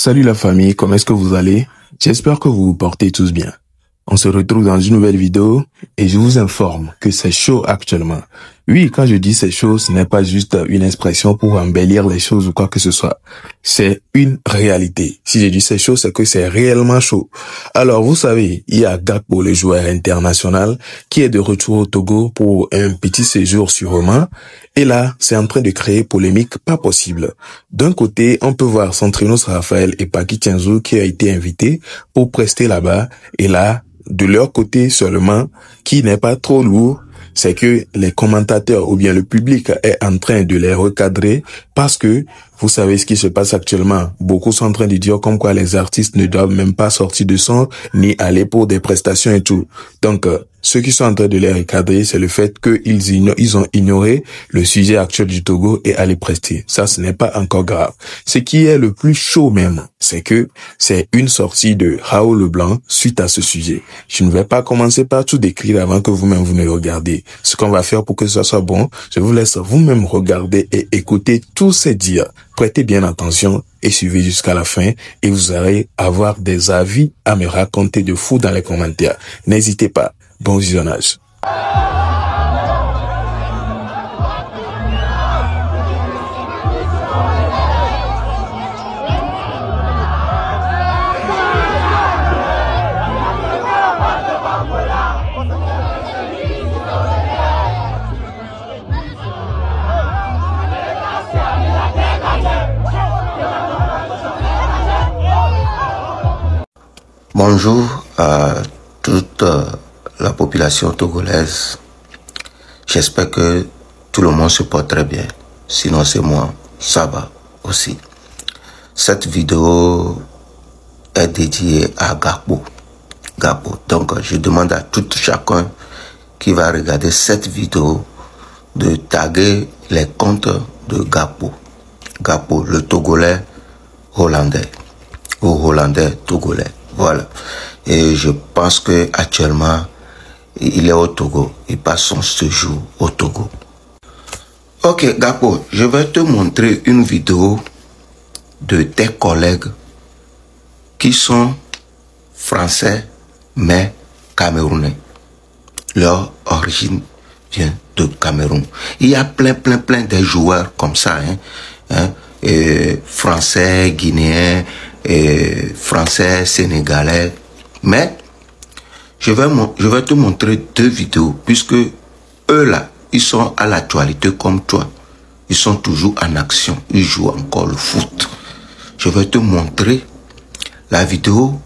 Salut la famille, comment est-ce que vous allez? J'espère que vous vous portez tous bien. On se retrouve dans une nouvelle vidéo et je vous informe que c'est chaud actuellement. Oui, quand je dis c'est chaud, ce n'est pas juste une expression pour embellir les choses ou quoi que ce soit. C'est une réalité. Si je dis c'est chaud, c'est que c'est réellement chaud. Alors, vous savez, il y a Gakpo, le joueur international, qui est de retour au Togo pour un petit séjour sûrement. Et là, c'est en train de créer polémique pas possible. D'un côté, on peut voir Centrinos Raphaël et Paki Tianzou qui a été invité pour prester là-bas. Et là, de leur côté seulement, qui n'est pas trop lourd, c'est que les commentateurs ou bien le public est en train de les recadrer parce que vous savez ce qui se passe actuellement. Beaucoup sont en train de dire comme quoi les artistes ne doivent même pas sortir de son ni aller pour des prestations et tout. Donc, ceux qui sont en train de les recadrer, c'est le fait qu'ils ont ignoré le sujet actuel du Togo et à les prester. Ça, ce n'est pas encore grave. Ce qui est le plus chaud même, c'est que c'est une sortie de Raoul Leblanc suite à ce sujet. Je ne vais pas commencer par tout décrire avant que vous-même vous ne regardiez. Ce qu'on va faire pour que ça soit bon, je vous laisse vous-même regarder et écouter tous ces dires. Prêtez bien attention et suivez jusqu'à la fin et vous allez avoir des avis à me raconter de fou dans les commentaires. N'hésitez pas. Bon visionnage. Bonjour à toute la population togolaise. J'espère que tout le monde se porte très bien. Sinon c'est moi, ça va aussi. Cette vidéo est dédiée à Gakpo. Donc je demande à tout chacun qui va regarder cette vidéo de taguer les comptes de Gakpo. Gakpo, le Togolais hollandais ou Hollandais togolais. Voilà. Et je pense que actuellement il est au Togo. Il passe son séjour au Togo. Ok, Gakpo, je vais te montrer une vidéo de tes collègues qui sont français mais camerounais. Leur origine vient de Cameroun. Il y a plein de joueurs comme ça, français, guinéens, français, sénégalais. Mais je vais te montrer deux vidéos puisque eux là, ils sont à l'actualité comme toi. Ils sont toujours en action. Ils jouent encore le foot. Je vais te montrer la vidéo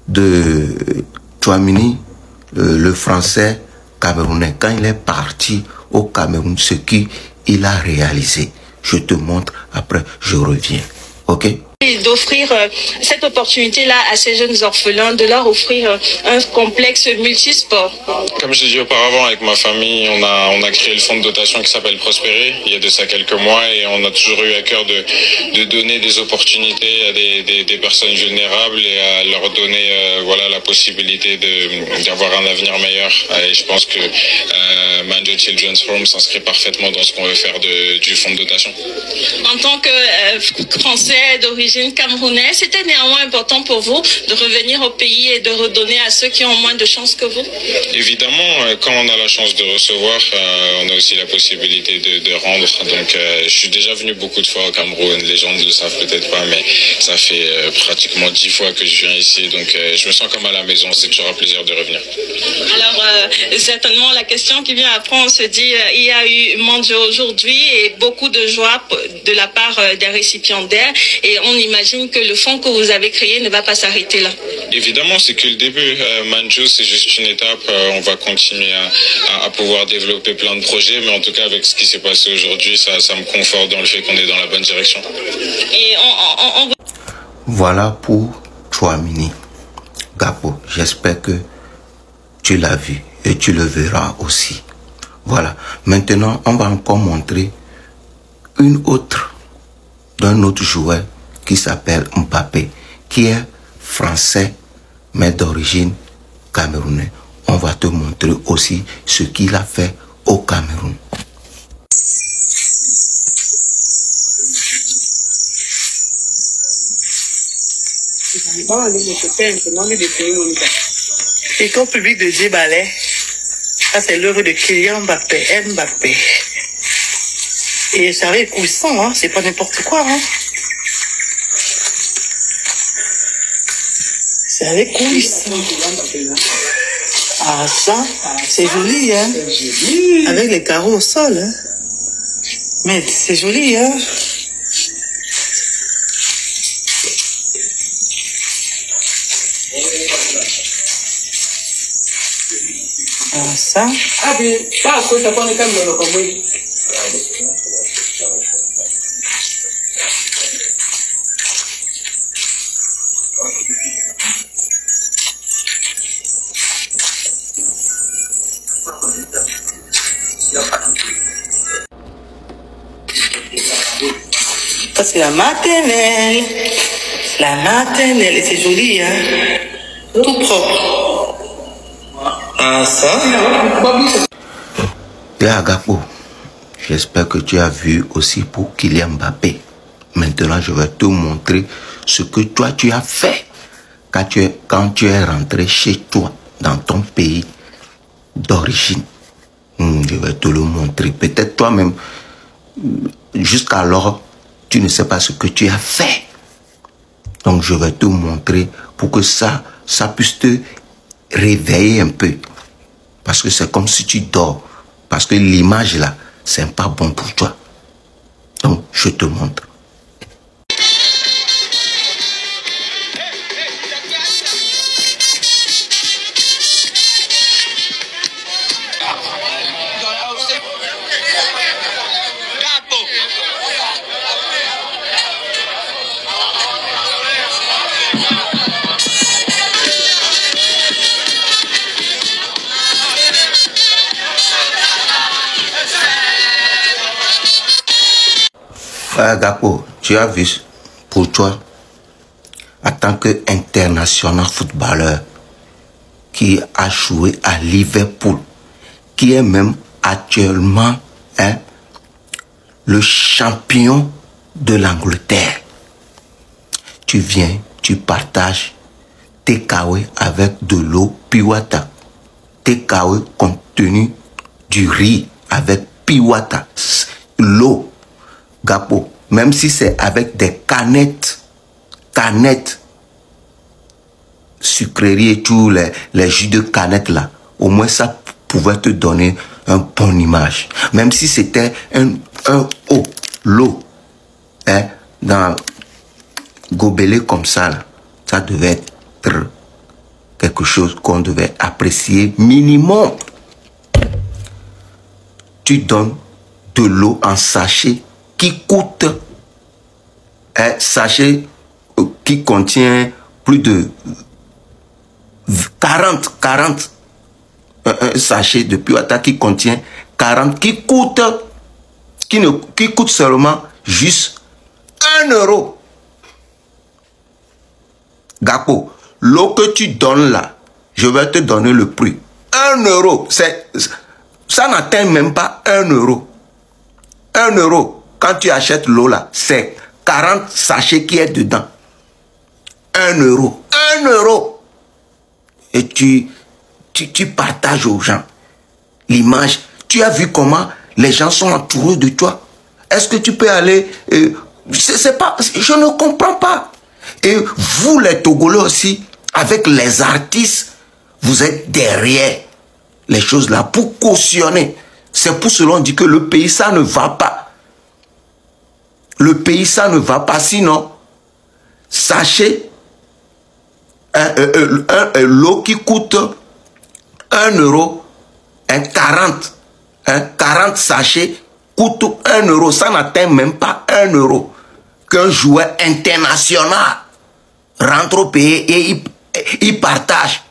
de Tchouaméni, le français camerounais. Quand il est parti au Cameroun, ce qu'il a réalisé. Je te montre, après je reviens. Ok? D'offrir cette opportunité-là à ces jeunes orphelins, de leur offrir un complexe multisport. Comme je l'ai dit auparavant, avec ma famille, on a créé le fonds de dotation qui s'appelle Prospérer, il y a de ça quelques mois, et on a toujours eu à cœur de donner des opportunités à des personnes vulnérables et à leur donner voilà, la possibilité d'avoir un avenir meilleur. Et je pense que Manjo Children's Home s'inscrit parfaitement dans ce qu'on veut faire du fonds de dotation. En tant que Français d'origine camerounaise, c'était néanmoins important pour vous de revenir au pays et de redonner à ceux qui ont moins de chance que vous? Évidemment, quand on a la chance de recevoir, on a aussi la possibilité de rendre. Donc, je suis déjà venu beaucoup de fois au Cameroun. Les gens ne le savent peut-être pas, mais ça fait pratiquement 10 fois que je viens ici. Donc, je me sens comme à la maison. C'est toujours un plaisir de revenir. Alors, certainement, la question qui vient après, on se dit, il y a eu Manjo aujourd'hui et beaucoup de joie de la part des récipiendaires. Et on imagine que le fonds que vous avez créé ne va pas s'arrêter là. Évidemment, c'est que le début. Manjo, c'est juste une étape. On va continuer à pouvoir développer plein de projets. Mais en tout cas, avec ce qui s'est passé aujourd'hui, ça me conforte dans le fait qu'on est dans la bonne direction. Et Voilà pour Tchouaméni. Gakpo, j'espère que tu l'as vu et tu le verras aussi. Voilà. Maintenant, on va encore montrer une autre d'un autre joueur qui s'appelle Mbappé, qui est français mais d'origine camerounaise. On va te montrer aussi ce qu'il a fait au Cameroun. Et comme public de Djibalais, ça c'est l'œuvre de Kylian Mbappé. Et ça arrive couissant, hein, c'est pas n'importe quoi, hein. C'est avec couissant. Ah ça, c'est joli, hein. Avec les carreaux au sol, hein. Mais c'est joli, hein. Ah ça. Ça c'est la maternelle. La maternelle, et c'est joli, hein. Tout propre. Ah ça. Et Agapo, j'espère que tu as vu aussi pour Kylian Mbappé. Maintenant, je vais te montrer ce que toi tu as fait quand tu es rentré chez toi, dans ton pays d'origine. Je vais te le montrer. Peut-être toi-même, jusqu'alors, tu ne sais pas ce que tu as fait. Donc, je vais te montrer pour que ça puisse te réveiller un peu. Parce que c'est comme si tu dors. Parce que l'image là, c'est pas bon pour toi. Donc, je te montre. Gapo, tu as vu pour toi, en tant qu'international footballeur qui a joué à Liverpool, qui est même actuellement le champion de l'Angleterre. Tu viens, tu partages takeaway avec de l'eau Piwata. Takeaway contenu du riz avec Piwata. L'eau. Gapo, même si c'est avec des canettes sucreries et tous les jus de canettes là, au moins ça pouvait te donner une bonne image. Même si c'était l'eau, dans gobelet comme ça, là, ça devait être quelque chose qu'on devait apprécier minimum. Tu donnes de l'eau en sachet qui coûte un sachet qui contient plus de 40 un sachet de Piwata qui contient 40 qui coûte seulement juste 1 euro. Gapo, l'eau que tu donnes là, je vais te donner le prix. 1 euro, ça n'atteint même pas 1 euro. 1 euro. Quand tu achètes l'eau là, c'est 40 sachets qui est dedans. 1 euro. 1 euro. Et tu partages aux gens l'image. Tu as vu comment les gens sont entourés de toi. Est-ce que tu peux aller... c'est pas, je ne comprends pas. Et vous les Togolais aussi, avec les artistes, vous êtes derrière les choses là pour cautionner. C'est pour cela qu'on dit que le pays, ça ne va pas. Le pays, ça ne va pas. Sinon, sachez, l'eau qui coûte 1 euro, 40 sachets coûte 1 euro. Ça n'atteint même pas 1 euro. Qu'un joueur international rentre au pays et il partage.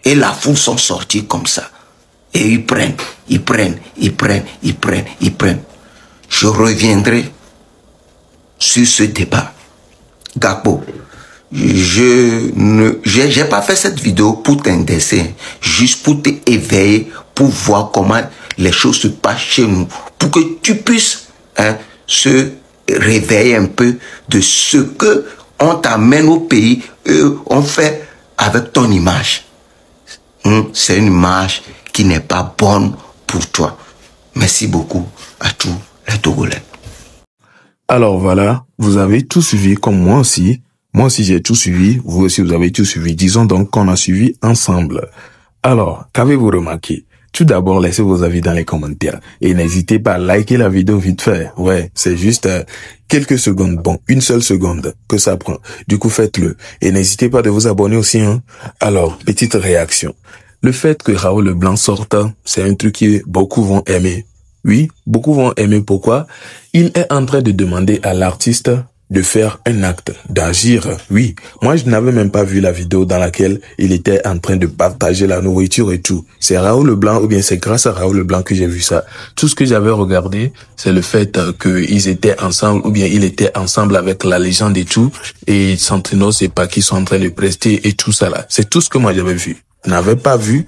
Et la foule sont sortis comme ça. Et ils prennent. Je reviendrai sur ce débat. Gapo, j'ai pas fait cette vidéo pour t'intéresser, juste pour t'éveiller, pour voir comment les choses se passent chez nous, pour que tu puisses se réveiller un peu de ce que On t'amène au pays, on fait avec ton image. C'est une image qui n'est pas bonne pour toi. Merci beaucoup à tous les Togolais. Alors voilà, vous avez tout suivi comme moi aussi. Moi aussi j'ai tout suivi, vous aussi vous avez tout suivi. Disons donc qu'on a suivi ensemble. Alors, qu'avez-vous remarqué? Tout d'abord, laissez vos avis dans les commentaires. Et n'hésitez pas à liker la vidéo vite fait. Ouais, c'est juste quelques secondes. Bon, une seule seconde que ça prend. Du coup, faites-le. Et n'hésitez pas de vous abonner aussi. Alors, petite réaction. Le fait que Raoul Leblanc sorte, c'est un truc que beaucoup vont aimer. Oui, beaucoup vont aimer. Pourquoi? Il est en train de demander à l'artiste de faire un acte, d'agir. Oui, moi je n'avais même pas vu la vidéo dans laquelle il était en train de partager la nourriture et tout. C'est Raoul Leblanc, ou bien c'est grâce à Raoul Leblanc que j'ai vu ça. Tout ce que j'avais regardé, c'est le fait qu'ils étaient ensemble, ou bien il était ensemble avec la légende et tout, et Santinos et Paki sont en train de prester et tout ça là. C'est tout ce que moi j'avais vu. Je n'avais pas vu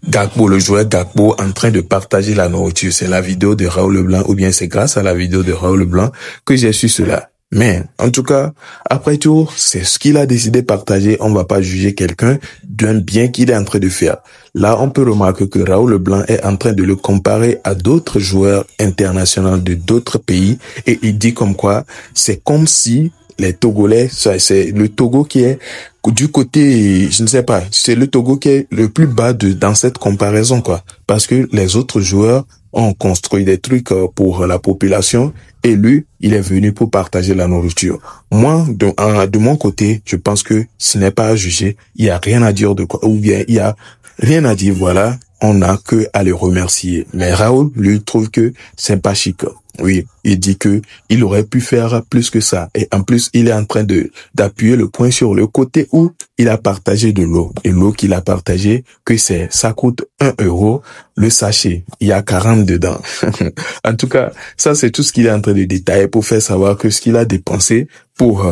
Gakpo, le joueur Gakpo, en train de partager la nourriture. C'est la vidéo de Raoul Leblanc, ou bien c'est grâce à la vidéo de Raoul Leblanc que j'ai su cela. Mais, en tout cas, après tout, c'est ce qu'il a décidé de partager. On va pas juger quelqu'un d'un bien qu'il est en train de faire. Là, on peut remarquer que Raoul Leblanc est en train de le comparer à d'autres joueurs internationaux de d'autres pays. Et il dit comme quoi, c'est comme si les Togolais, c'est le Togo qui est du côté, je ne sais pas, c'est le Togo qui est le plus bas dans cette comparaison, quoi. Parce que les autres joueurs ont construit des trucs pour la population et lui, il est venu pour partager la nourriture. Moi, de mon côté, je pense que ce n'est pas à juger. Il y a rien à dire de quoi, ou bien il y a rien à dire, voilà. On n'a que à le remercier. Mais Raoul, lui, trouve que c'est pas chic. Oui, il dit que il aurait pu faire plus que ça. Et en plus, il est en train d'appuyer le point sur le côté où il a partagé de l'eau. Et l'eau qu'il a partagée, ça coûte 1 € le sachet. Il y a 40 dedans. En tout cas, ça, c'est tout ce qu'il est en train de détailler pour faire savoir que ce qu'il a dépensé pour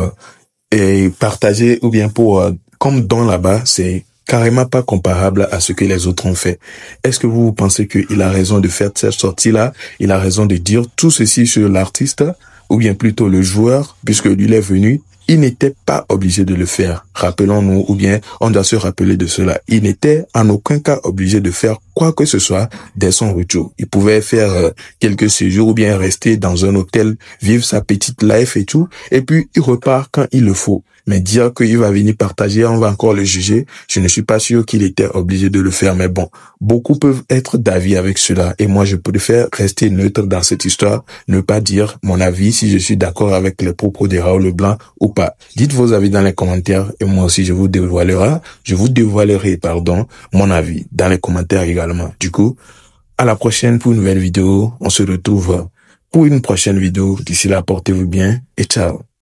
partager, ou bien pour, comme don là-bas, c'est carrément pas comparable à ce que les autres ont fait. Est-ce que vous pensez qu'il a raison de faire cette sortie-là? Il a raison de dire tout ceci sur l'artiste, ou bien plutôt le joueur, puisque lui il est venu, il n'était pas obligé de le faire. Rappelons-nous, ou bien on doit se rappeler de cela. Il n'était en aucun cas obligé de faire quoi que ce soit dès son retour. Il pouvait faire quelques séjours, ou bien rester dans un hôtel, vivre sa petite life et tout, et puis il repart quand il le faut. Mais dire qu'il va venir partager, on va encore le juger. Je ne suis pas sûr qu'il était obligé de le faire. Mais bon, beaucoup peuvent être d'avis avec cela. Et moi, je préfère rester neutre dans cette histoire. Ne pas dire mon avis si je suis d'accord avec les propos de Raoul Leblanc ou pas. Dites vos avis dans les commentaires. Et moi aussi, je vous dévoilerai, mon avis dans les commentaires également. Du coup, à la prochaine pour une nouvelle vidéo. On se retrouve pour une prochaine vidéo. D'ici là, portez-vous bien et ciao.